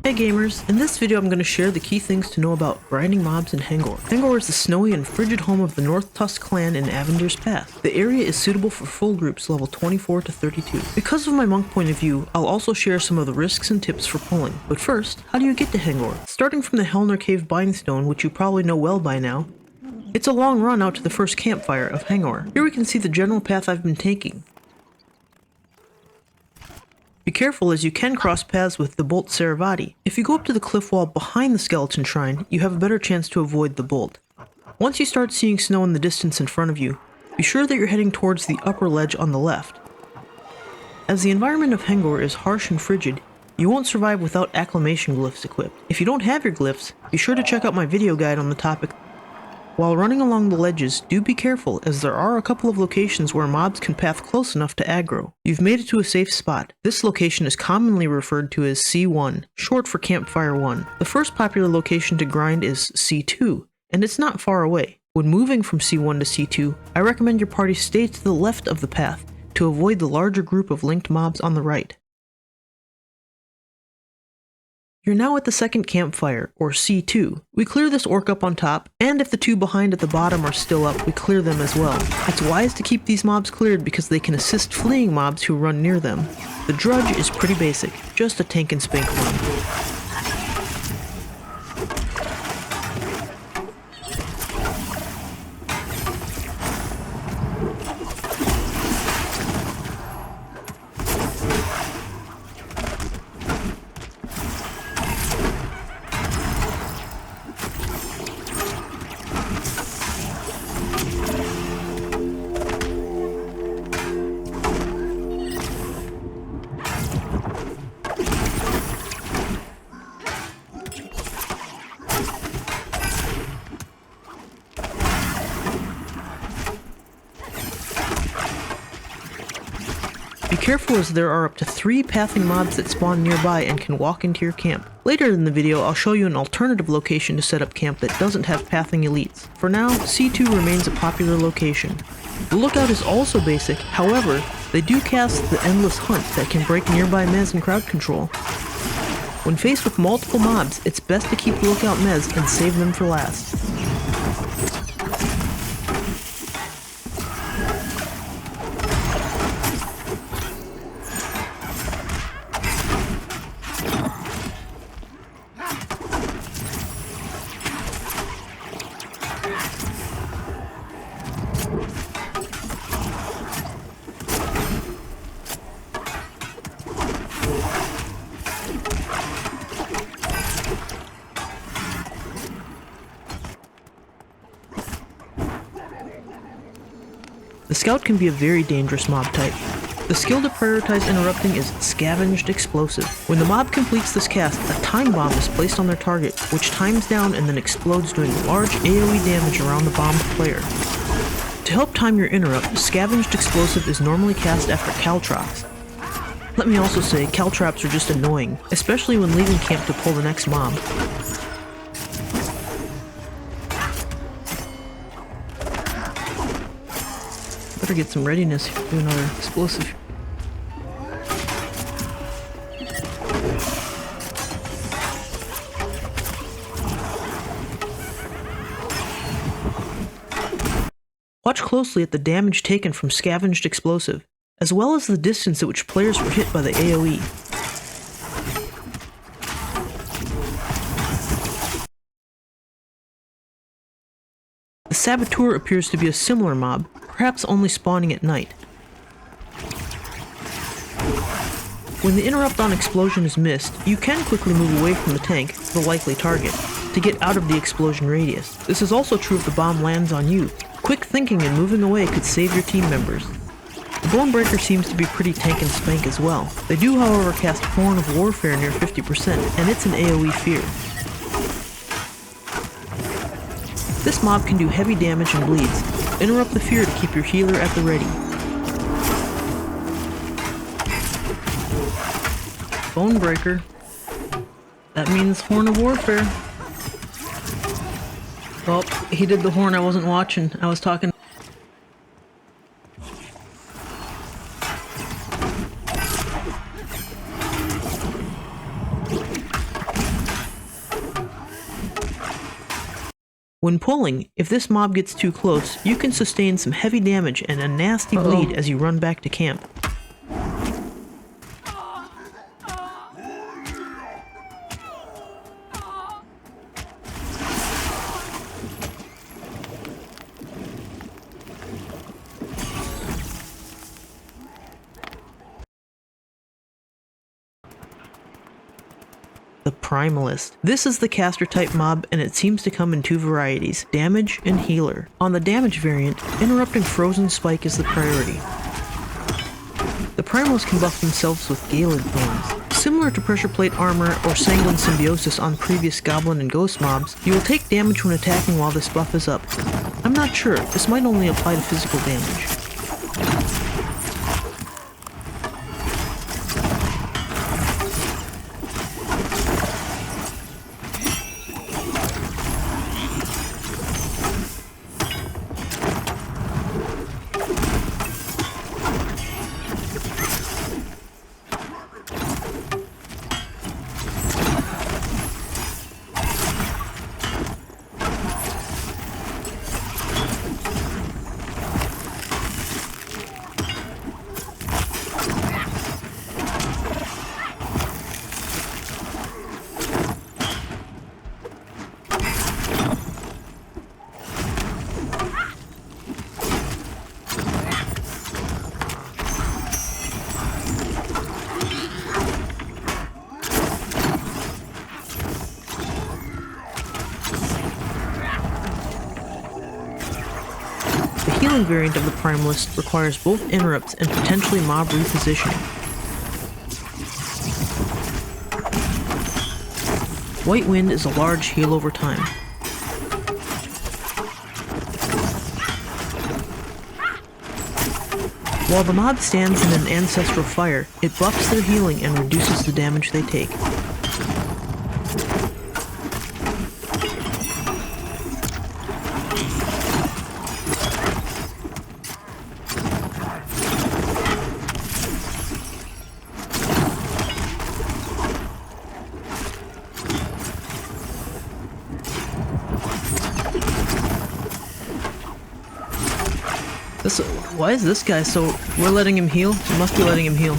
Hey gamers, in this video I'm going to share the key things to know about grinding mobs in Hanggore. Hanggore is the snowy and frigid home of the North Tusk Clan in Avendyr's Path. The area is suitable for full groups level 24 to 32. Because of my monk point of view, I'll also share some of the risks and tips for pulling. But first, how do you get to Hanggore? Starting from the Helner Cave Bindstone, which you probably know well by now, it's a long run out to the first campfire of Hanggore. Here we can see the general path I've been taking. Be careful as you can cross paths with the Bolt Saravati. If you go up to the cliff wall behind the skeleton shrine, you have a better chance to avoid the bolt. Once you start seeing snow in the distance in front of you, be sure that you're heading towards the upper ledge on the left. As the environment of Hanggore is harsh and frigid, you won't survive without acclimation glyphs equipped. If you don't have your glyphs, be sure to check out my video guide on the topic. While running along the ledges, do be careful as there are a couple of locations where mobs can path close enough to aggro. You've made it to a safe spot. This location is commonly referred to as C1, short for Campfire 1. The first popular location to grind is C2, and it's not far away. When moving from C1 to C2, I recommend your party stay to the left of the path to avoid the larger group of linked mobs on the right. You're now at the second campfire, or C2. We clear this orc up on top, and if the two behind at the bottom are still up, we clear them as well. It's wise to keep these mobs cleared because they can assist fleeing mobs who run near them. The Drudge is pretty basic, just a tank and spank run. Be careful as there are up to 3 pathing mobs that spawn nearby and can walk into your camp. Later in the video, I'll show you an alternative location to set up camp that doesn't have pathing elites. For now, C2 remains a popular location. The lookout is also basic, however, they do cast the Endless Hunt that can break nearby mez and crowd control. When faced with multiple mobs, it's best to keep the lookout mez and save them for last. The Scout can be a very dangerous mob type. The skill to prioritize interrupting is Scavenged Explosive. When the mob completes this cast, a time bomb is placed on their target, which times down and then explodes doing large AoE damage around the bombed player. To help time your interrupt, Scavenged Explosive is normally cast after Caltrops. Let me also say, Caltrops are just annoying, especially when leaving camp to pull the next mob. Better get some readiness to do another explosive. Watch closely at the damage taken from Scavenged Explosive, as well as the distance at which players were hit by the AoE. The Saboteur appears to be a similar mob, perhaps only spawning at night. When the interrupt on explosion is missed, you can quickly move away from the tank, the likely target, to get out of the explosion radius. This is also true if the bomb lands on you. Quick thinking and moving away could save your team members. The Bonebreaker seems to be pretty tank and spank as well. They do however cast Horn of Warfare near 50%, and it's an AoE fear. This mob can do heavy damage and bleeds. Interrupt the fear to keep your healer at the ready. Bonebreaker. That means Horn of Warfare. Well, he did the horn, I wasn't watching. I was talking. When pulling, if this mob gets too close, you can sustain some heavy damage and a nasty bleed as you run back to camp. The Primalist. This is the caster type mob, and it seems to come in two varieties, damage and healer. On the damage variant, interrupting Frozen Spike is the priority. The Primalists can buff themselves with Galed Thorns. Similar to Pressure Plate Armor or Sanguine Symbiosis on previous Goblin and Ghost mobs, you will take damage when attacking while this buff is up. I'm not sure, this might only apply to physical damage. The healing variant of the Primalist requires both interrupts and potentially mob repositioning. White Wind is a large heal over time. While the mob stands in an ancestral fire, it buffs their healing and reduces the damage they take. Why is this guy so... We're letting him heal? We must be letting him heal.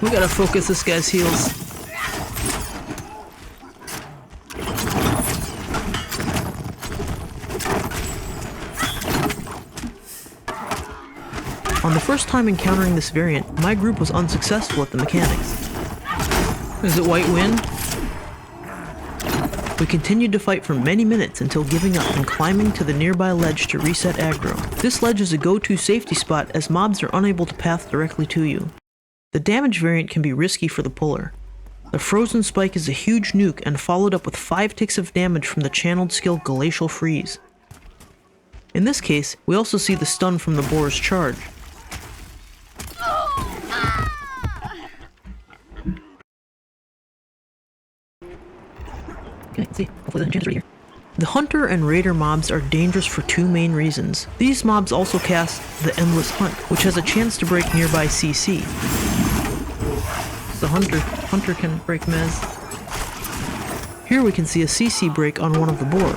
We gotta focus this guy's heals. On the first time encountering this variant, my group was unsuccessful at the mechanics. Is it White Wind? We continued to fight for many minutes until giving up and climbing to the nearby ledge to reset aggro. This ledge is a go-to safety spot as mobs are unable to path directly to you. The damage variant can be risky for the puller. The Frozen Spike is a huge nuke and followed up with 5 ticks of damage from the channeled skill Glacial Freeze. In this case, we also see the stun from the boar's charge. Okay, let's see. Hopefully the enchant's right here. The Hunter and Raider mobs are dangerous for 2 main reasons. These mobs also cast the Endless Hunt, which has a chance to break nearby CC. The Hunter can break Mez. Here we can see a CC break on one of the boar.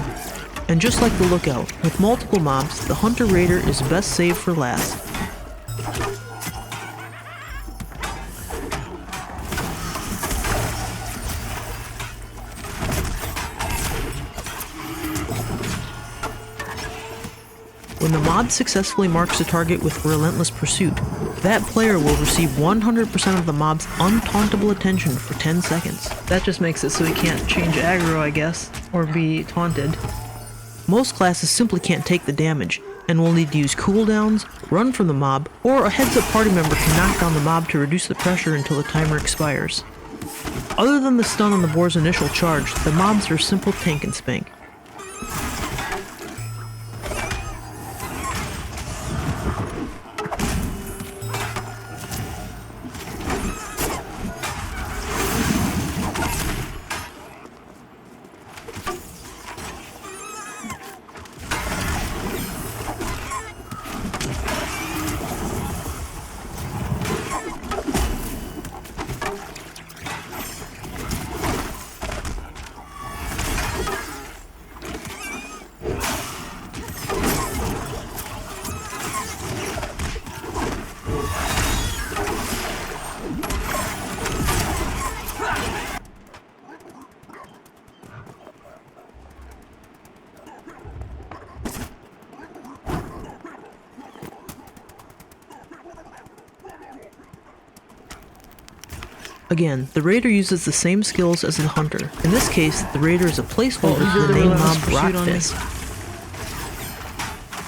And just like the Lookout, with multiple mobs, the Hunter Raider is best saved for last. When the mob successfully marks a target with Relentless Pursuit, that player will receive 100% of the mob's untauntable attention for 10 seconds. That just makes it so he can't change aggro, I guess, or be taunted. Most classes simply can't take the damage, and will need to use cooldowns, run from the mob, or a heads-up party member can knock down the mob to reduce the pressure until the timer expires. Other than the stun on the boar's initial charge, the mobs are simple tank and spank. Again, the raider uses the same skills as the hunter. In this case, the raider is a placeholder for the main mob Rotfist.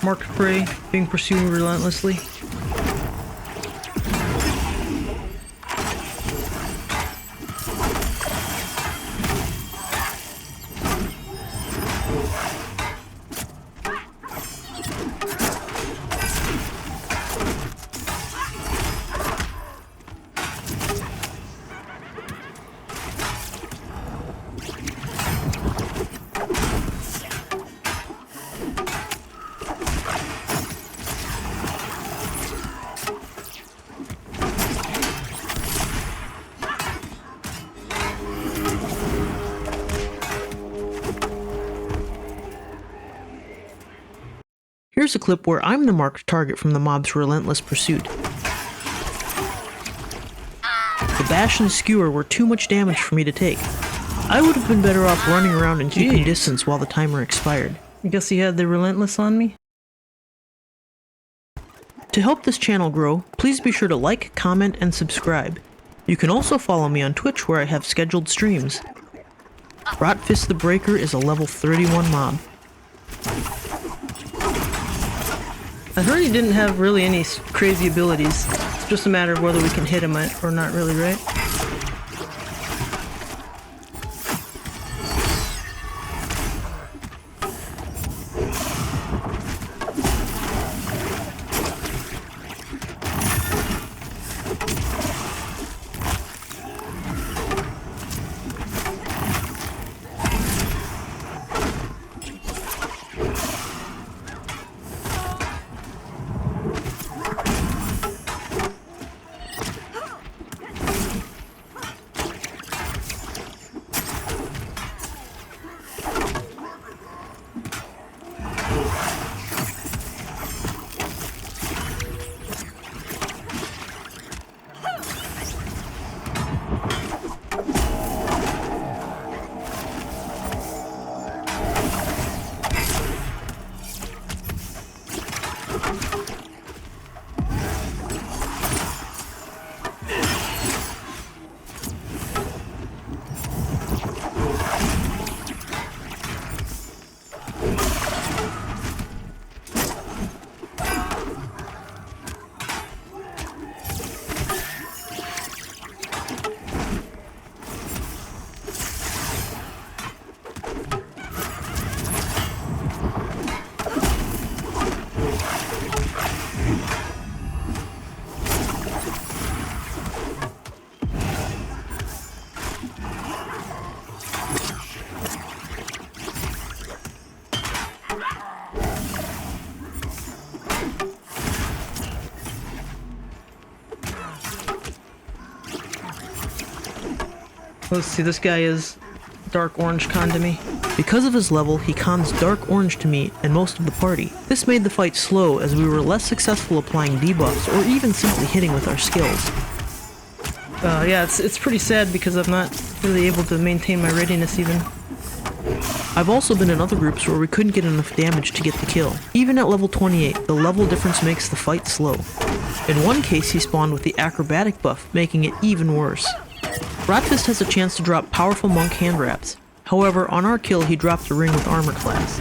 Marked prey, being pursued relentlessly. Here's a clip where I'm the marked target from the mob's relentless pursuit. The bash and skewer were too much damage for me to take. I would have been better off running around and keeping distance while the timer expired. I guess he had the relentless on me? To help this channel grow, please be sure to like, comment, and subscribe. You can also follow me on Twitch where I have scheduled streams. Rotfist the Breaker is a level 31 mob. I heard he didn't have really any crazy abilities. It's just a matter of whether we can hit him or not really, right? Let's see, this guy is dark orange con to me. Because of his level, he cons dark orange to me and most of the party. This made the fight slow as we were less successful applying debuffs or even simply hitting with our skills. Yeah, it's pretty sad because I'm not really able to maintain my readiness even. I've also been in other groups where we couldn't get enough damage to get the kill. Even at level 28, the level difference makes the fight slow. In one case, he spawned with the acrobatic buff, making it even worse. Rotfist has a chance to drop powerful monk hand wraps. However, on our kill, he dropped a ring with armor class.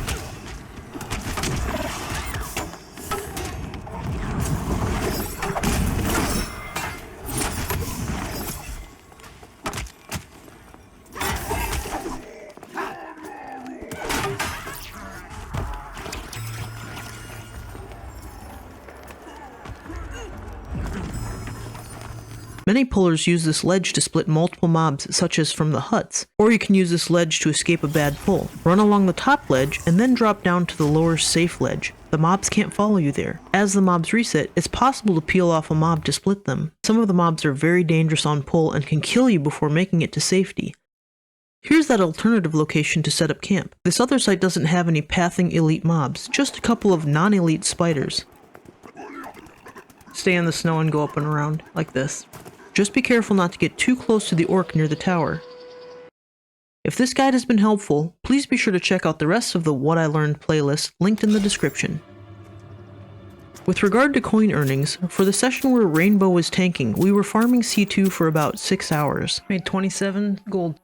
Many pullers use this ledge to split multiple mobs, such as from the huts, or you can use this ledge to escape a bad pull. Run along the top ledge and then drop down to the lower safe ledge. The mobs can't follow you there. As the mobs reset, it's possible to peel off a mob to split them. Some of the mobs are very dangerous on pull and can kill you before making it to safety. Here's that alternative location to set up camp. This other site doesn't have any pathing elite mobs, just a couple of non-elite spiders. Stay in the snow and go up and around, like this. Just be careful not to get too close to the orc near the tower. If this guide has been helpful, please be sure to check out the rest of the What I Learned playlist linked in the description. With regard to coin earnings, for the session where Rainbow was tanking, we were farming C2 for about 6 hours. Made 27 gold.